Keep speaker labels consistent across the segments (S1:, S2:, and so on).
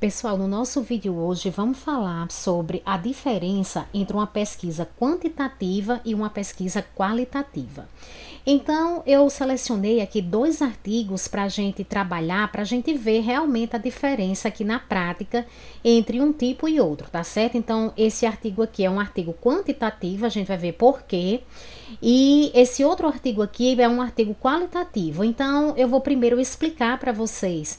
S1: Pessoal, no nosso vídeo hoje vamos falar sobre a diferença entre uma pesquisa quantitativa e uma pesquisa qualitativa. Então, eu selecionei aqui dois artigos para a gente trabalhar, para a gente ver realmente a diferença aqui na prática entre um tipo e outro, tá certo? Então, esse artigo aqui é um artigo quantitativo, a gente vai ver por quê. E esse outro artigo aqui é um artigo qualitativo. Então, eu vou primeiro explicar para vocês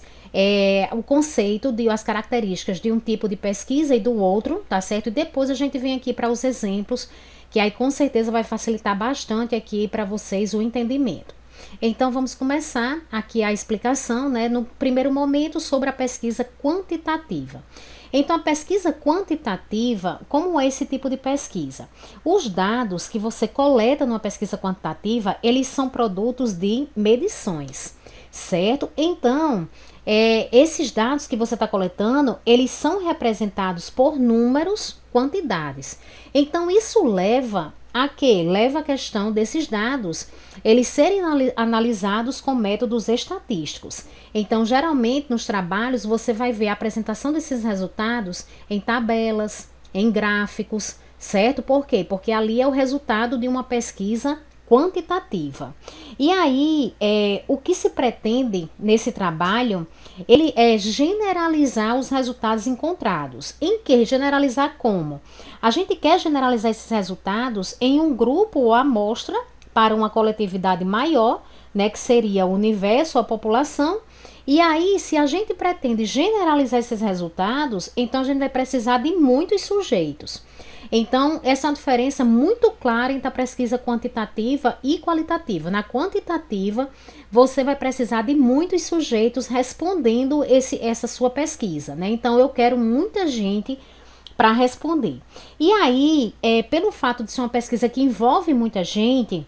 S1: o conceito de as características de um tipo de pesquisa e do outro, tá certo? E depois a gente vem aqui para os exemplos, que aí com certeza vai facilitar bastante aqui para vocês o entendimento. Então vamos começar aqui a explicação, né, no primeiro momento sobre a pesquisa quantitativa. Então a pesquisa quantitativa, como é esse tipo de pesquisa? Os dados que você coleta numa pesquisa quantitativa, eles são produtos de medições, certo? Então, esses dados que você está coletando, eles são representados por números, quantidades. Então, isso leva a quê? Leva a questão desses dados, eles serem analisados com métodos estatísticos. Então, geralmente, nos trabalhos, você vai ver a apresentação desses resultados em tabelas, em gráficos, certo? Por quê? Porque ali é o resultado de uma pesquisa quantitativa. E aí, o que se pretende nesse trabalho, ele é generalizar os resultados encontrados. Em que? Generalizar como? A gente quer generalizar esses resultados em um grupo ou amostra para uma coletividade maior, né, que seria o universo, a população. E aí, se a gente pretende generalizar esses resultados, então a gente vai precisar de muitos sujeitos. Então, essa é uma diferença muito clara entre a pesquisa quantitativa e qualitativa. Na quantitativa, você vai precisar de muitos sujeitos respondendo essa sua pesquisa, né? Então, eu quero muita gente para responder. E aí, pelo fato de ser uma pesquisa que envolve muita gente,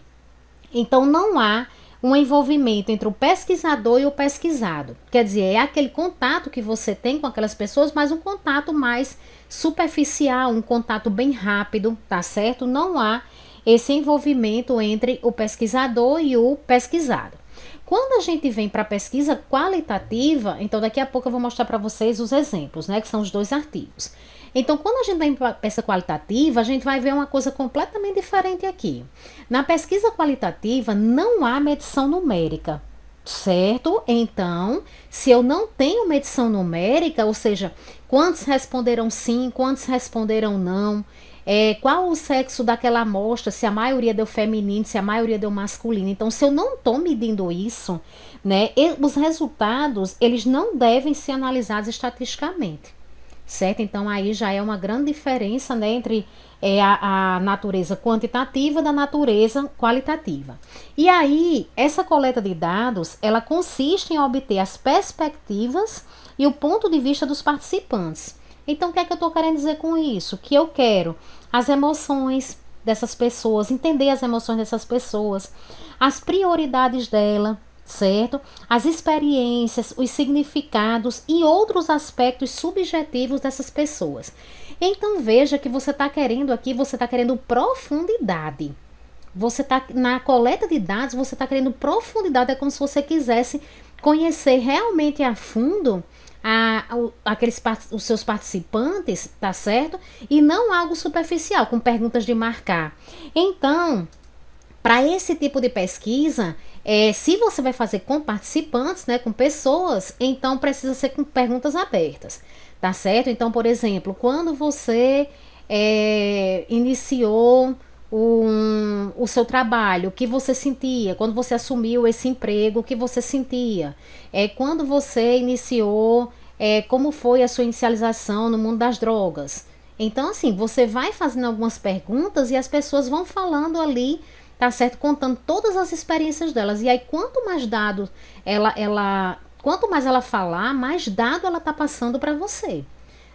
S1: então não há um envolvimento entre o pesquisador e o pesquisado. Quer dizer, é aquele contato que você tem com aquelas pessoas, mas um contato mais superficial, um contato bem rápido, tá certo? Não há esse envolvimento entre o pesquisador e o pesquisado. Quando a gente vem para a pesquisa qualitativa, então daqui a pouco eu vou mostrar para vocês os exemplos, né, que são os dois artigos. Então, quando a gente vem para a pesquisa qualitativa, a gente vai ver uma coisa completamente diferente aqui. Na pesquisa qualitativa, não há medição numérica, certo? Então, se eu não tenho medição numérica, ou seja, quantos responderam sim, quantos responderam não, qual o sexo daquela amostra, se a maioria deu feminino, se a maioria deu masculino. Então, se eu não estou medindo isso, né, os resultados, eles não devem ser analisados estatisticamente. Certo? Então, aí já é uma grande diferença, né, entre a natureza quantitativa da natureza qualitativa. E aí, essa coleta de dados, ela consiste em obter as perspectivas e o ponto de vista dos participantes. Então, o que é que eu estou querendo dizer com isso? Que eu quero as emoções dessas pessoas, entender as emoções dessas pessoas, as prioridades dela, certo? As experiências, os significados e outros aspectos subjetivos dessas pessoas. Então veja que você está querendo aqui, você está querendo profundidade. Você está na coleta de dados, você está querendo profundidade, é como se você quisesse conhecer realmente a fundo os seus participantes, tá certo? E não algo superficial, com perguntas de marcar. Então, para esse tipo de pesquisa, se você vai fazer com participantes, né, com pessoas, então precisa ser com perguntas abertas, tá certo? Então, por exemplo, quando você iniciou o seu trabalho, o que você sentia? Quando você assumiu esse emprego, o que você sentia? Quando você iniciou, como foi a sua inicialização no mundo das drogas? Então, assim, você vai fazendo algumas perguntas e as pessoas vão falando ali, tá certo? Contando todas as experiências delas. E aí, quanto mais dado quanto mais ela falar, mais dado ela tá passando para você.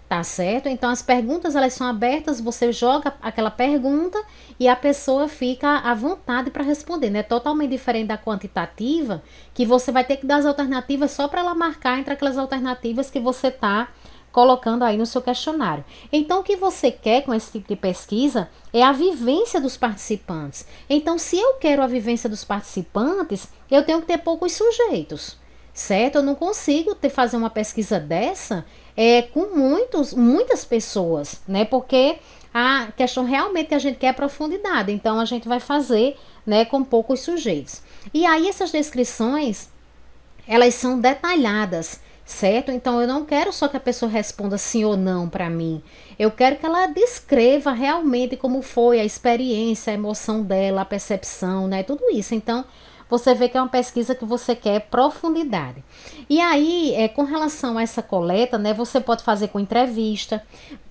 S1: Tá certo? Então, as perguntas, elas são abertas, você joga aquela pergunta e a pessoa fica à vontade para responder, né? Totalmente diferente da quantitativa, que você vai ter que dar as alternativas só para ela marcar entre aquelas alternativas que você tá colocando aí no seu questionário. Então, o que você quer com esse tipo de pesquisa é a vivência dos participantes. Então, se eu quero a vivência dos participantes, eu tenho que ter poucos sujeitos. certo? Eu não consigo fazer uma pesquisa dessa com muitas pessoas, né? Porque a questão realmente que a gente quer é profundidade, então a gente vai fazer, né, com poucos sujeitos. E aí essas descrições, elas são detalhadas, certo? Então eu não quero só que a pessoa responda sim ou não para mim. Eu quero que ela descreva realmente como foi a experiência, a emoção dela, a percepção, né? Tudo isso. Então você vê que é uma pesquisa que você quer profundidade. E aí, com relação a essa coleta, né, você pode fazer com entrevista,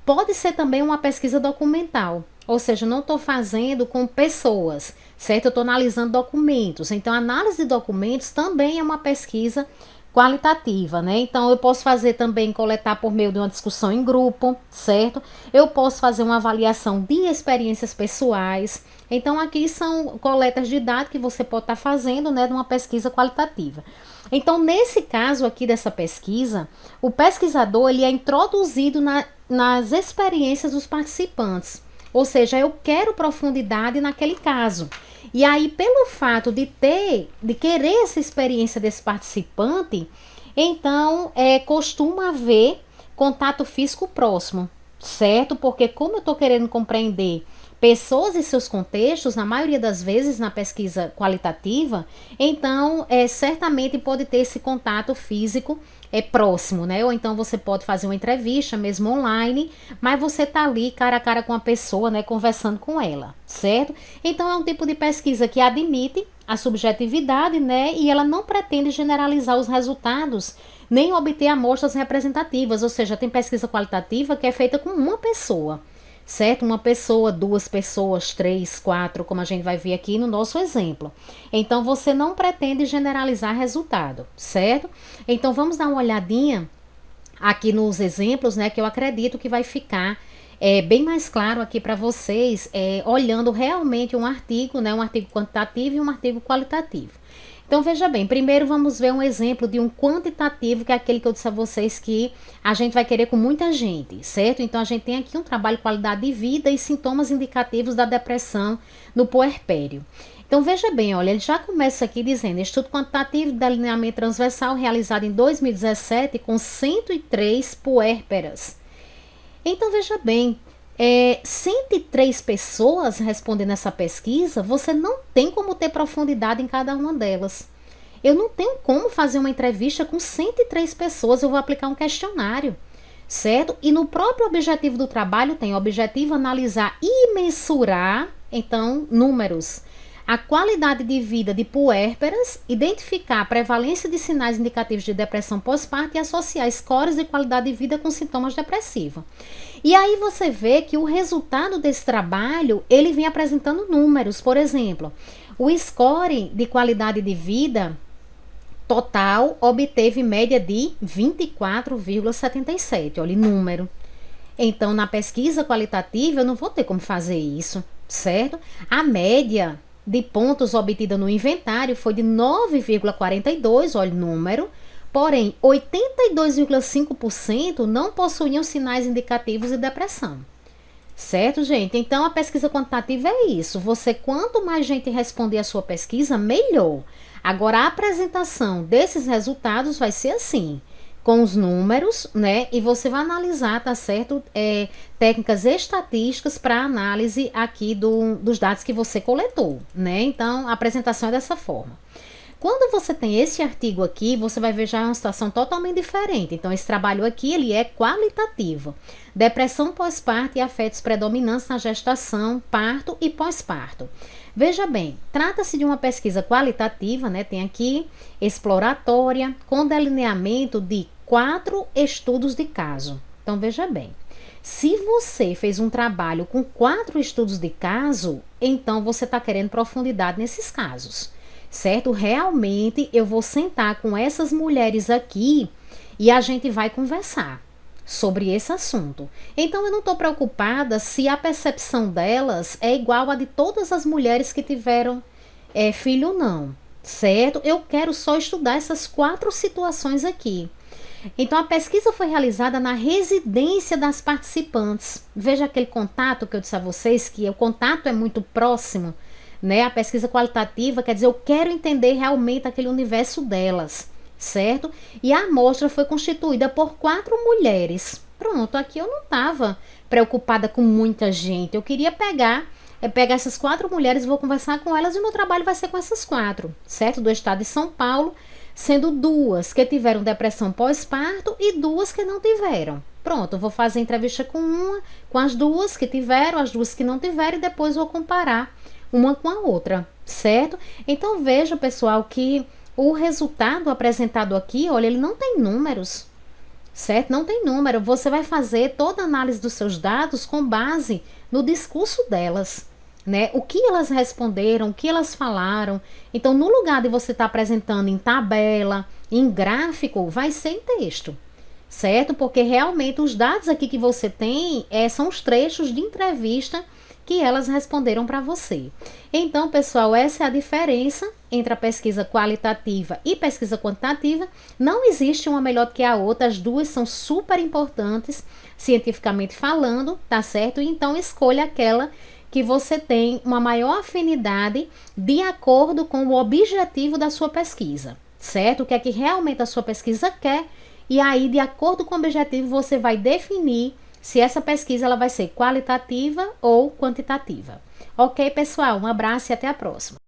S1: pode ser também uma pesquisa documental. Ou seja, não estou fazendo com pessoas, certo? Eu estou analisando documentos. Então, a análise de documentos também é uma pesquisa qualitativa, né? Então, eu posso fazer também, coletar por meio de uma discussão em grupo, certo? Eu posso fazer uma avaliação de experiências pessoais. Então, aqui são coletas de dados que você pode estar fazendo, né, de uma pesquisa qualitativa. Então, nesse caso aqui dessa pesquisa, o pesquisador ele é introduzido nas experiências dos participantes. Ou seja, eu quero profundidade naquele caso. E aí, pelo fato de querer essa experiência desse participante, então costuma haver contato físico próximo, certo? Porque como eu estou querendo compreender pessoas e seus contextos, na maioria das vezes na pesquisa qualitativa, então certamente pode ter esse contato físico próximo, né? Ou então você pode fazer uma entrevista mesmo online, mas você tá ali cara a cara com a pessoa, né? Conversando com ela, certo? Então é um tipo de pesquisa que admite a subjetividade, né? E ela não pretende generalizar os resultados, nem obter amostras representativas, ou seja, tem pesquisa qualitativa que é feita com uma pessoa, certo? Uma pessoa, duas pessoas, três, quatro, como a gente vai ver aqui no nosso exemplo. Então, você não pretende generalizar resultado, certo? Então, vamos dar uma olhadinha aqui nos exemplos, né? Que eu acredito que vai ficar bem mais claro aqui para vocês, olhando realmente um artigo, né? Um artigo quantitativo e um artigo qualitativo. Então, veja bem, primeiro vamos ver um exemplo de um quantitativo, que é aquele que eu disse a vocês que a gente vai querer com muita gente, certo? Então, a gente tem aqui um trabalho de qualidade de vida e sintomas indicativos da depressão no puerpério. Então, veja bem, olha, ele já começa aqui dizendo: estudo quantitativo de alinhamento transversal realizado em 2017 com 103 puérperas. Então, veja bem, 103 pessoas respondendo essa pesquisa, você não tem como ter profundidade em cada uma delas. Eu não tenho como fazer uma entrevista com 103 pessoas, eu vou aplicar um questionário, certo? E no próprio objetivo do trabalho tem o objetivo analisar e mensurar, então, números. A qualidade de vida de puérperas, identificar a prevalência de sinais indicativos de depressão pós-parto e associar scores de qualidade de vida com sintomas depressivos. E aí você vê que o resultado desse trabalho, ele vem apresentando números. Por exemplo, o score de qualidade de vida total obteve média de 24,77. Olha, número. Então, na pesquisa qualitativa, eu não vou ter como fazer isso, certo? A média de pontos obtida no inventário foi de 9,42, olha o número, porém 82,5% não possuíam sinais indicativos de depressão. Certo, gente? Então a pesquisa quantitativa é isso. Você, quanto mais gente responder a sua pesquisa, melhor. Agora a apresentação desses resultados vai ser assim, com os números, né? E você vai analisar, tá certo? Técnicas estatísticas para análise aqui dos dados que você coletou, né? Então, a apresentação é dessa forma. Quando você tem esse artigo aqui, você vai ver já uma situação totalmente diferente. Então, esse trabalho aqui, ele é qualitativo. Depressão pós-parto e afetos predominantes na gestação, parto e pós-parto. Veja bem, trata-se de uma pesquisa qualitativa, né? Tem aqui exploratória, com delineamento de 4 estudos de caso. Então, veja bem, se você fez um trabalho com 4 estudos de caso, então você está querendo profundidade nesses casos, certo? Realmente, eu vou sentar com essas mulheres aqui e a gente vai conversar sobre esse assunto. Então, eu não estou preocupada se a percepção delas é igual a de todas as mulheres que tiveram filho ou não, certo? Eu quero só estudar essas 4 situações aqui. Então, a pesquisa foi realizada na residência das participantes. Veja aquele contato que eu disse a vocês, que o contato é muito próximo, né? A pesquisa qualitativa quer dizer, eu quero entender realmente aquele universo delas, certo? E a amostra foi constituída por 4 mulheres. Pronto, aqui eu não estava preocupada com muita gente. Eu queria pegar essas 4 mulheres, vou conversar com elas e o meu trabalho vai ser com essas 4, certo? Do estado de São Paulo, sendo 2 que tiveram depressão pós-parto e 2 que não tiveram. Pronto, eu vou fazer entrevista com as 2 que tiveram, as 2 que não tiveram e depois vou comparar uma com a outra, certo? Então veja, pessoal, que o resultado apresentado aqui, olha, ele não tem números, certo? Não tem número. Você vai fazer toda a análise dos seus dados com base no discurso delas, né? O que elas responderam, o que elas falaram. Então, no lugar de você estar apresentando em tabela, em gráfico, vai ser em texto, certo? Porque realmente os dados aqui que você tem são os trechos de entrevista que elas responderam para você. Então, pessoal, essa é a diferença entre a pesquisa qualitativa e pesquisa quantitativa. Não existe uma melhor do que a outra, as duas são super importantes, cientificamente falando, tá certo? Então, escolha aquela que você tem uma maior afinidade de acordo com o objetivo da sua pesquisa, certo? O que é que realmente a sua pesquisa quer, e aí, de acordo com o objetivo, você vai definir se essa pesquisa ela vai ser qualitativa ou quantitativa. Ok, pessoal? Um abraço e até a próxima.